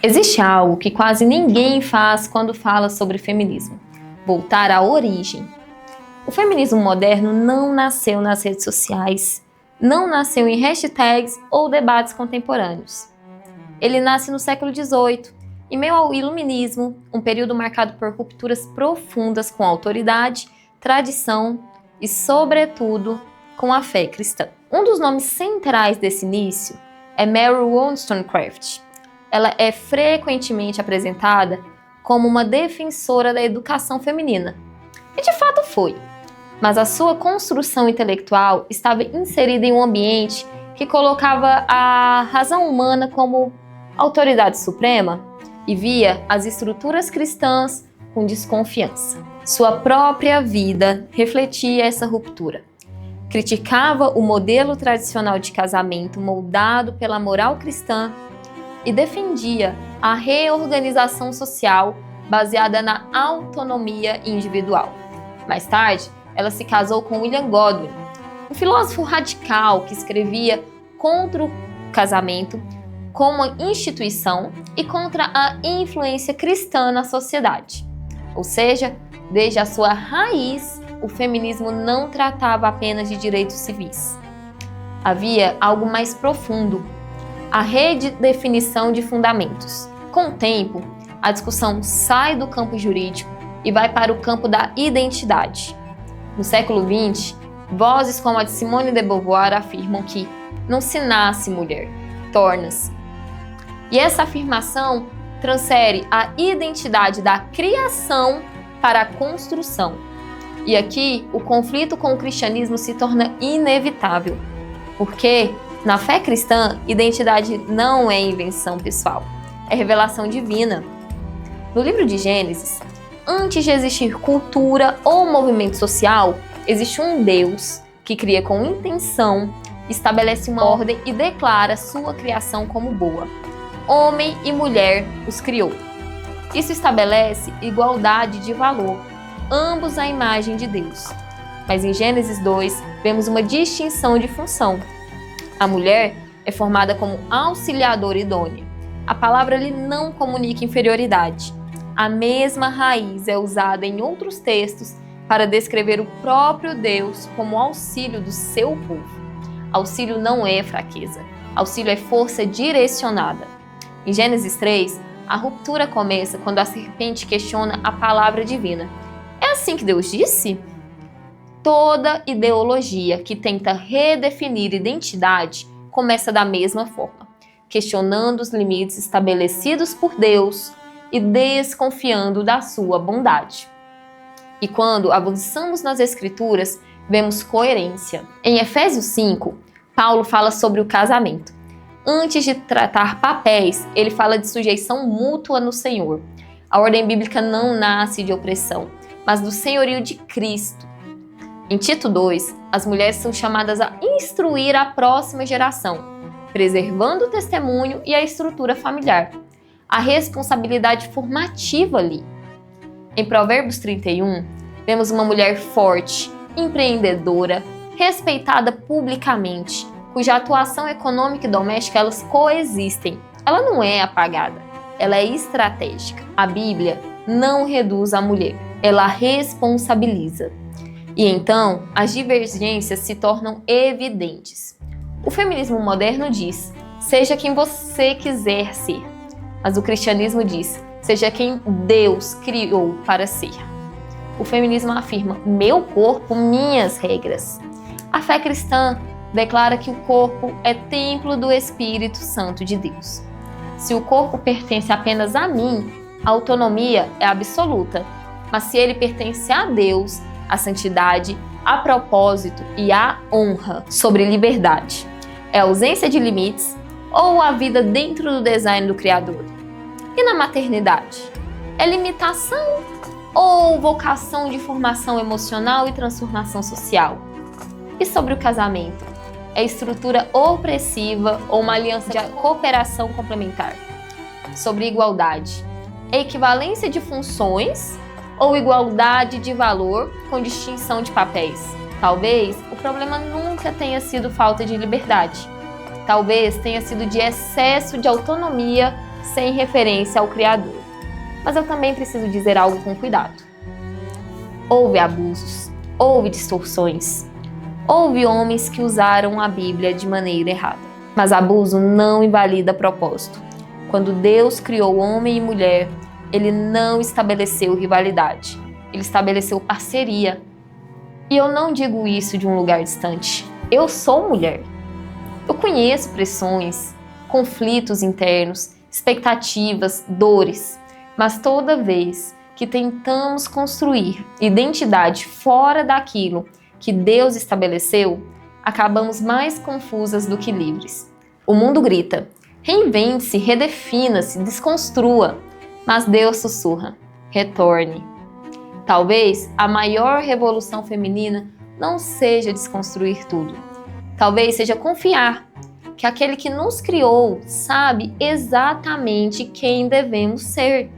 Existe algo que quase ninguém faz quando fala sobre feminismo: voltar à origem. O feminismo moderno não nasceu nas redes sociais, não nasceu em hashtags ou debates contemporâneos. Ele nasce no século XVIII, em meio ao Iluminismo, um período marcado por rupturas profundas com a autoridade, tradição e, sobretudo, com a fé cristã. Um dos nomes centrais desse início é Mary Wollstonecraft. Ela é frequentemente apresentada como uma defensora da educação feminina. E de fato foi. Mas a sua construção intelectual estava inserida em um ambiente que colocava a razão humana como autoridade suprema e via as estruturas cristãs com desconfiança. Sua própria vida refletia essa ruptura. Criticava o modelo tradicional de casamento moldado pela moral cristã e defendia a reorganização social baseada na autonomia individual. Mais tarde, ela se casou com William Godwin, um filósofo radical que escrevia contra o casamento como uma instituição e contra a influência cristã na sociedade. Ou seja, desde a sua raiz, o feminismo não tratava apenas de direitos civis. Havia algo mais profundo: a redefinição de fundamentos. Com o tempo, a discussão sai do campo jurídico e vai para o campo da identidade. No século XX, vozes como a de Simone de Beauvoir afirmam que não se nasce mulher, torna-se. E essa afirmação transfere a identidade da criação para a construção. E aqui, o conflito com o cristianismo se torna inevitável, porque na fé cristã, identidade não é invenção pessoal, é revelação divina. No livro de Gênesis, antes de existir cultura ou movimento social, existe um Deus que cria com intenção, estabelece uma ordem e declara sua criação como boa. Homem e mulher os criou. Isso estabelece igualdade de valor, ambos à imagem de Deus. Mas em Gênesis 2, vemos uma distinção de função. A mulher é formada como auxiliadora idônea. A palavra ali não comunica inferioridade. A mesma raiz é usada em outros textos para descrever o próprio Deus como auxílio do seu povo. Auxílio não é fraqueza. Auxílio é força direcionada. Em Gênesis 3, a ruptura começa quando a serpente questiona a palavra divina. É assim que Deus disse? Toda ideologia que tenta redefinir identidade começa da mesma forma, questionando os limites estabelecidos por Deus e desconfiando da sua bondade. E quando avançamos nas Escrituras, vemos coerência. Em Efésios 5, Paulo fala sobre o casamento. Antes de tratar papéis, ele fala de sujeição mútua no Senhor. A ordem bíblica não nasce de opressão, mas do senhorio de Cristo. Em Tito 2, as mulheres são chamadas a instruir a próxima geração, preservando o testemunho e a estrutura familiar. A responsabilidade formativa ali. Em Provérbios 31, vemos uma mulher forte, empreendedora, respeitada publicamente, cuja atuação econômica e doméstica elas coexistem. Ela não é apagada, ela é estratégica. A Bíblia não reduz a mulher, ela responsabiliza. E então, as divergências se tornam evidentes. O feminismo moderno diz: seja quem você quiser ser. Mas o cristianismo diz: seja quem Deus criou para ser. O feminismo afirma: meu corpo, minhas regras. A fé cristã declara que o corpo é templo do Espírito Santo de Deus. Se o corpo pertence apenas a mim, a autonomia é absoluta. Mas se ele pertence a Deus, a santidade, a propósito e a honra sobre liberdade. É a ausência de limites ou a vida dentro do design do Criador? E na maternidade? É limitação ou vocação de formação emocional e transformação social? E sobre o casamento? É estrutura opressiva ou uma aliança de cooperação complementar? Sobre igualdade? É equivalência de funções ou igualdade de valor com distinção de papéis? Talvez o problema nunca tenha sido falta de liberdade. Talvez tenha sido de excesso de autonomia sem referência ao Criador. Mas eu também preciso dizer algo com cuidado. Houve abusos, houve distorções, houve homens que usaram a Bíblia de maneira errada. Mas abuso não invalida propósito. Quando Deus criou homem e mulher, Ele não estabeleceu rivalidade, Ele estabeleceu parceria. E eu não digo isso de um lugar distante. Eu sou mulher. Eu conheço pressões, conflitos internos, expectativas, dores, mas toda vez que tentamos construir identidade fora daquilo que Deus estabeleceu, acabamos mais confusas do que livres. O mundo grita: reinvente-se, redefina-se, desconstrua. Mas Deus sussurra: retorne. Talvez a maior revolução feminina não seja desconstruir tudo. Talvez seja confiar que aquele que nos criou sabe exatamente quem devemos ser.